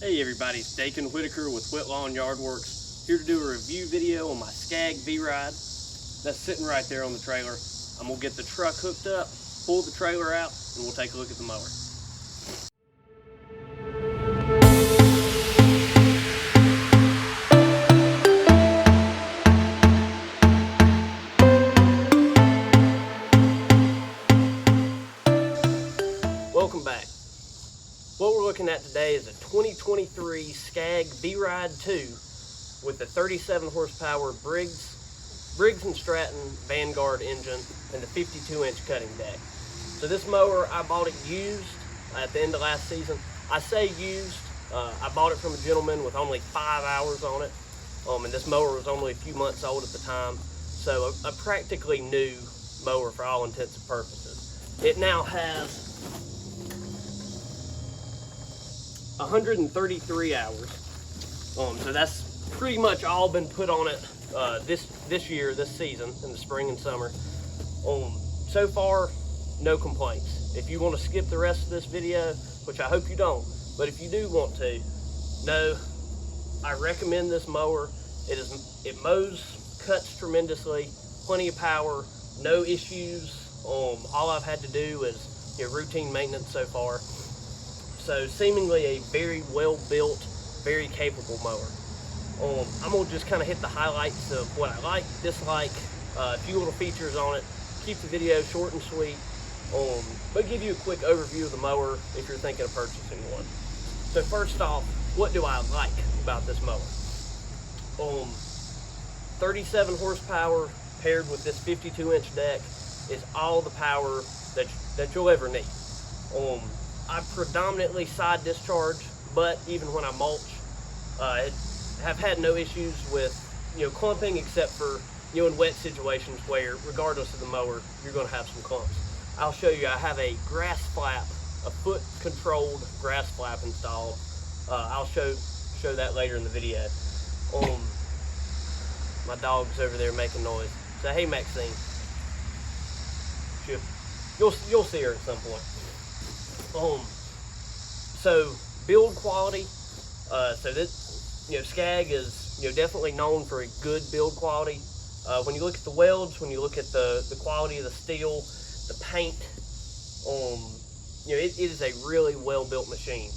Hey everybody, it's Dakin Whitaker with Whitlaw and Yardworks, here to do a review video on my SCAG VRIDE. That's sitting right there on the trailer. I'm going to get the truck hooked up, pull the trailer out, and we'll take a look at the mower. Welcome back. What we're looking at today is a 2023 SCAG VRIDE 2 with the 37 horsepower Briggs and Stratton Vanguard engine and the 52-inch cutting deck. So this mower, I bought it used at the end of last season. I say used, I bought it from a gentleman with only 5 hours on it, and this mower was only a few months old at the time. So a practically new mower for all intents and purposes. It now has 133 hours, so that's pretty much all been put on it this year, this season, in the spring and summer. So far, no complaints. If you want to skip the rest of this video, which I hope you don't, but if you do want to, no, I recommend this mower. It mows, cuts tremendously, plenty of power, no issues. All I've had to do is routine maintenance so far. So seemingly a very well built, very capable mower. I'm gonna just kind of hit the highlights of what I like, dislike, a few little features on it. Keep the video short and sweet, but give you a quick overview of the mower if you're thinking of purchasing one. So first off, what do I like about this mower? 37 horsepower paired with this 52-inch deck is all the power that you'll ever need. I predominantly side discharge, but even when I mulch, have had no issues with clumping, except for in wet situations where, regardless of the mower, you're going to have some clumps. I'll show you. I have a grass flap, a foot-controlled grass flap installed. I'll show that later in the video. My dog's over there making noise. So hey, Maxine, you'll see her at some point. So build quality, so this, SCAG is, definitely known for a good build quality. When you look at the welds, when you look at the quality of the steel, the paint, it is a really well built machine.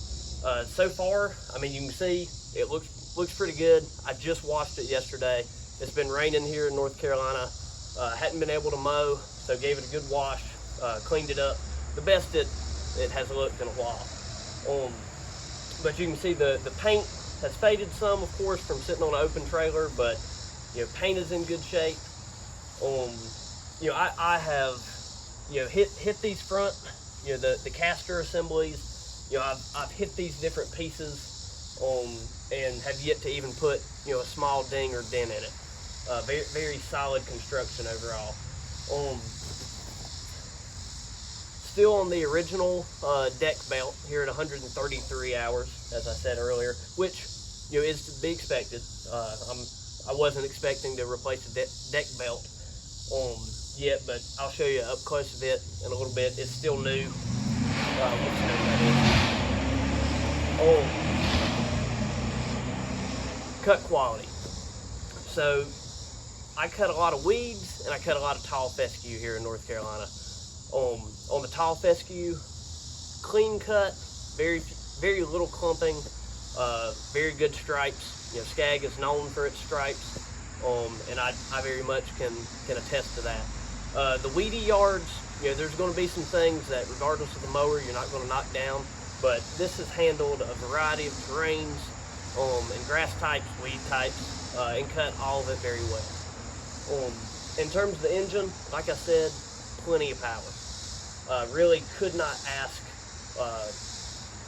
So far, I mean, you can see it looks pretty good. I just washed it yesterday. It's been raining here in North Carolina. Hadn't been able to mow, so gave it a good wash, cleaned it up. The best it has looked in a while. But you can see the paint has faded some, of course, from sitting on an open trailer, but paint is in good shape. I have hit these front, the caster assemblies. I've hit these different pieces, and have yet to even put a small ding or dent in it. Very, very solid construction overall. Still on the original deck belt here at 133 hours, as I said earlier, which is to be expected. I wasn't expecting to replace the deck belt yet, but I'll show you up close of it in a little bit. It's still new. Cut quality. So I cut a lot of weeds and I cut a lot of tall fescue here in North Carolina. On the tall fescue, clean cut, very little clumping, very good stripes. SCAG is known for its stripes, and I very much can attest to that. The weedy yards, there's going to be some things that, regardless of the mower, you're not going to knock down, but this has handled a variety of terrains, and grass types, weed types, and cut all of it very well. In terms of the engine, like I said, plenty of power. Really could not ask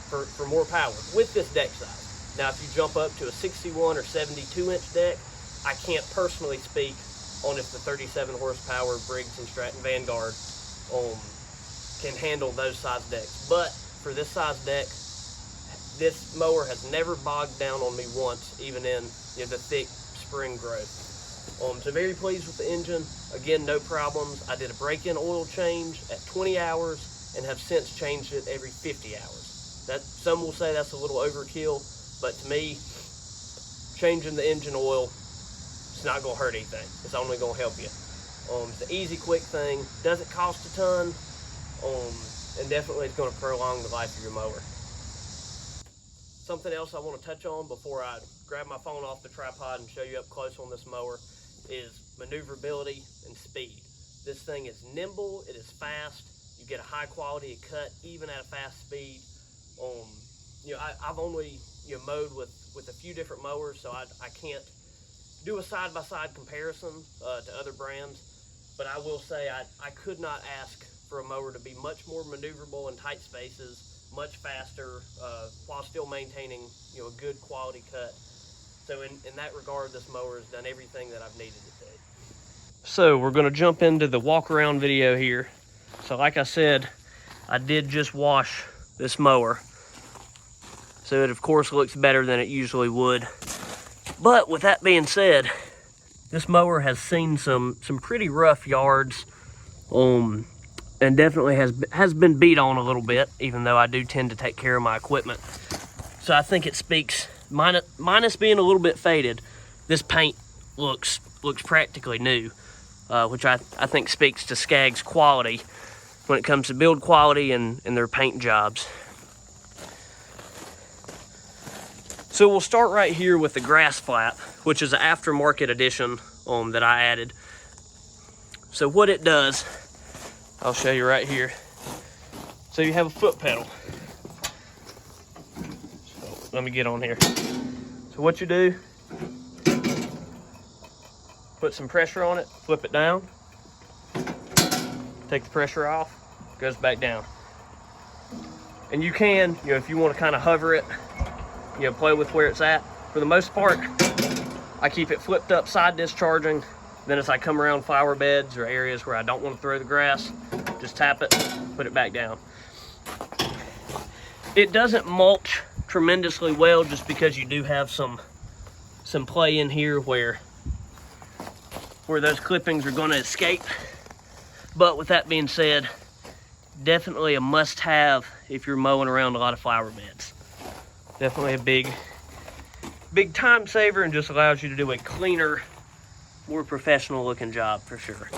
for more power with this deck size. Now, if you jump up to a 61 or 72-inch deck, I can't personally speak on if the 37 horsepower Briggs and Stratton Vanguard can handle those size decks. But for this size deck, this mower has never bogged down on me once, even in the thick spring growth. So very pleased with the engine. Again, no problems. I did a break-in oil change at 20 hours and have since changed it every 50 hours. Some will say that's a little overkill. But to me, changing the engine oil, it's not gonna hurt anything. It's only gonna help you. It's an easy, quick thing. Doesn't cost a ton, and definitely it's gonna prolong the life of your mower. Something else I want to touch on before I grab my phone off the tripod and show you up close on this mower is maneuverability and speed. This thing is nimble, it is fast, you get a high quality cut even at a fast speed. You know, I've only mowed with a few different mowers, so I can't do a side-by-side comparison to other brands, but I will say I could not ask for a mower to be much more maneuverable in tight spaces, much faster, while still maintaining a good quality cut. So in that regard, this mower has done everything that I've needed it to. So we're going to jump into the walk around video here. So like I said, I did just wash this mower, so it of course looks better than it usually would. But with that being said, this mower has seen some pretty rough yards, and definitely has been beat on a little bit, even though I do tend to take care of my equipment. So I think it speaks, minus being a little bit faded, this paint looks practically new, which I think speaks to SCAG's quality when it comes to build quality and their paint jobs. So we'll start right here with the grass flap, which is an aftermarket edition that I added. So what it does, I'll show you right here. So you have a foot pedal. So let me get on here. So what you do, put some pressure on it, flip it down, take the pressure off, goes back down. And you can, if you want to kind of hover it, play with where it's at. For the most part, I keep it flipped up side discharging. Then as I come around flower beds or areas where I don't want to throw the grass, just tap it, put it back down. It doesn't mulch tremendously well, just because you do have some play in here where those clippings are going to escape. But with that being said, definitely a must-have if you're mowing around a lot of flower beds. Definitely a big time saver, and just allows you to do a cleaner, more professional looking job for sure.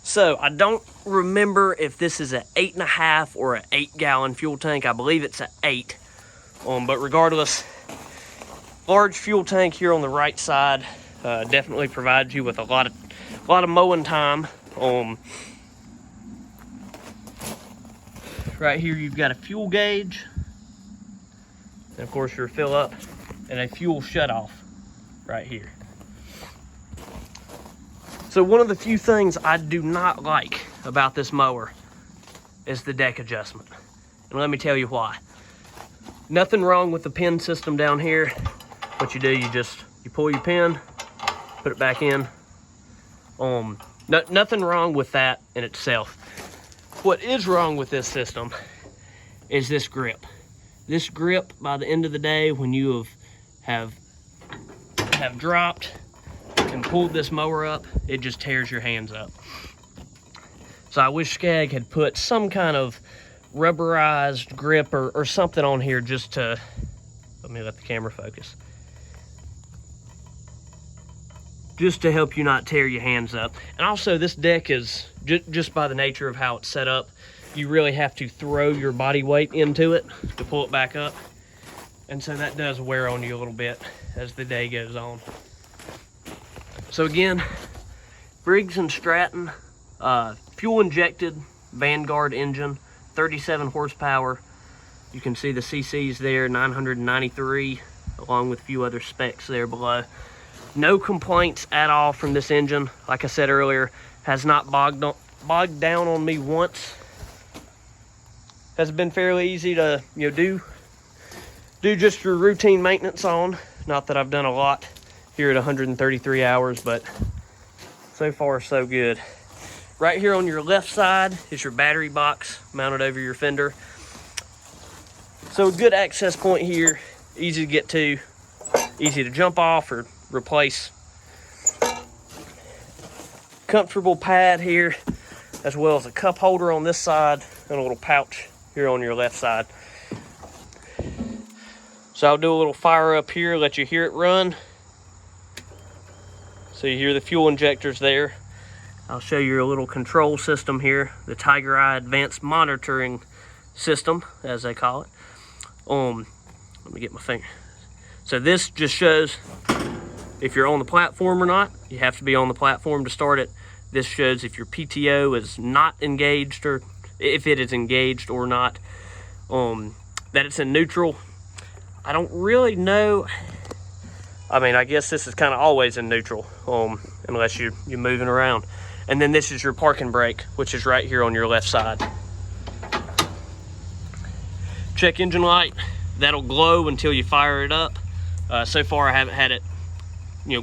So I don't remember if this is an 8.5 or an 8-gallon fuel tank. I believe it's an 8. But regardless, large fuel tank here on the right side definitely provides you with a lot of mowing time. Right here you've got a fuel gauge, and of course your fill up, and a fuel shutoff right here. So one of the few things I do not like about this mower is the deck adjustment, and let me tell you why. Nothing wrong with the pin system down here. What you do, you pull your pin, put it back in. Nothing wrong with that in itself. What is wrong with this system is this grip. This grip, by the end of the day, when you have dropped and pulled this mower up, it just tears your hands up. So I wish SCAG had put some kind of rubberized grip or something on here, just to, let me let the camera focus, just to help you not tear your hands up. And also, this deck is, just by the nature of how it's set up, you really have to throw your body weight into it to pull it back up. And so that does wear on you a little bit as the day goes on. So again, Briggs and Stratton, fuel injected Vanguard engine, 37 horsepower. You can see the CCs there, 993, along with a few other specs there below. No complaints at all from this engine. Like I said earlier, has not bogged down on me once. Has been fairly easy to do just your routine maintenance on. Not that I've done a lot here at 133 hours, but so far so good. Right here on your left side is your battery box mounted over your fender. So a good access point here, easy to get to, easy to jump off or replace. Comfortable pad here, as well as a cup holder on this side and a little pouch here on your left side. So I'll do a little fire up here, let you hear it run. So you hear the fuel injectors there. I'll show you a little control system here, the Tiger Eye Advanced Monitoring System, as they call it. Let me get my finger. So this just shows if you're on the platform or not. You have to be on the platform to start it. This shows if your PTO is not engaged, or if it is engaged or not. That it's in neutral. I don't really know. I mean, I guess this is kind of always in neutral, unless you're moving around. And then this is your parking brake, which is right here on your left side. Check engine light. That'll glow until you fire it up. So far, I haven't had it,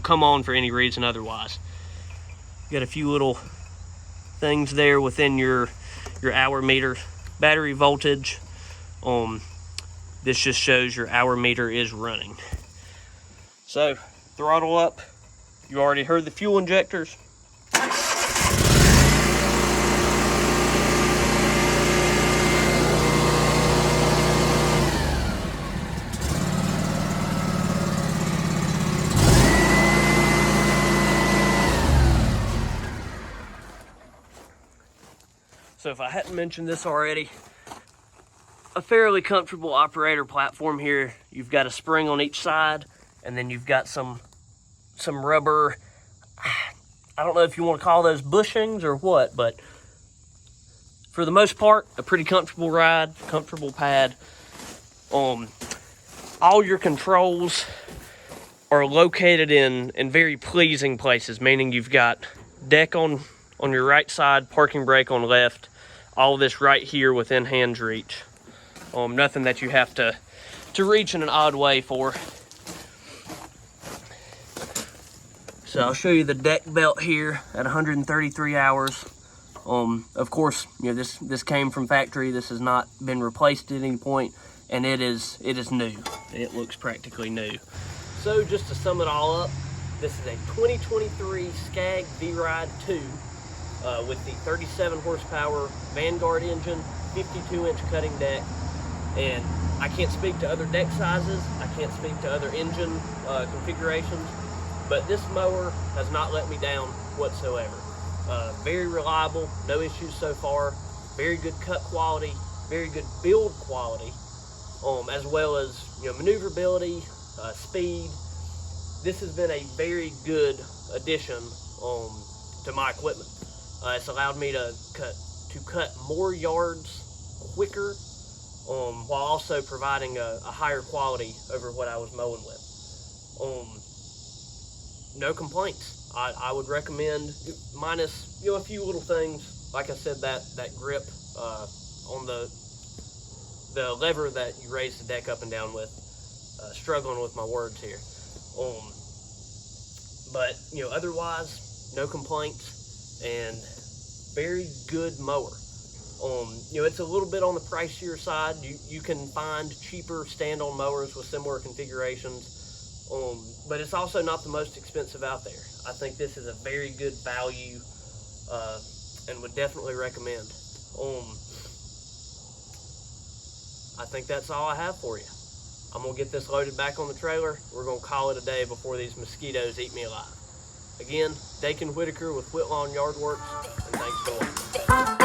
come on for any reason otherwise. Got a few little things there within your hour meter. Battery voltage. This just shows your hour meter is running. So, throttle up. You already heard the fuel injectors. So if I hadn't mentioned this already, a fairly comfortable operator platform here. You've got a spring on each side, and then you've got some rubber, I don't know if you want to call those bushings or what, but for the most part, a pretty comfortable ride, comfortable pad. All your controls are located in very pleasing places, meaning you've got deck on your right side, parking brake on left, all this right here within hand's reach. Nothing that you have to reach in an odd way for. So I'll show you the deck belt here at 133 hours. Of course, this came from factory. This has not been replaced at any point, and it is new. It looks practically new. So just to sum it all up, this is a 2023 SCAG VRIDE 2 with the 37 horsepower Vanguard engine, 52-inch cutting deck. And I can't speak to other deck sizes, I can't speak to other engine configurations, but this mower has not let me down whatsoever. Very reliable, no issues so far, very good cut quality, very good build quality, as well as maneuverability, speed. This has been a very good addition to my equipment. It's allowed me to cut more yards quicker, while also providing a higher quality over what I was mowing with. No complaints. I would recommend, minus a few little things. Like I said, that grip on the lever that you raise the deck up and down with. Struggling with my words here. But otherwise, no complaints, and very good mower. It's a little bit on the pricier side. You can find cheaper stand-on mowers with similar configurations, but it's also not the most expensive out there. I think this is a very good value, and would definitely recommend. I think that's all I have for you. I'm gonna get this loaded back on the trailer. We're gonna call it a day before these mosquitoes eat me alive. Again, Dakin Whitaker with Whitlawn Yard Works, and thanks for watching.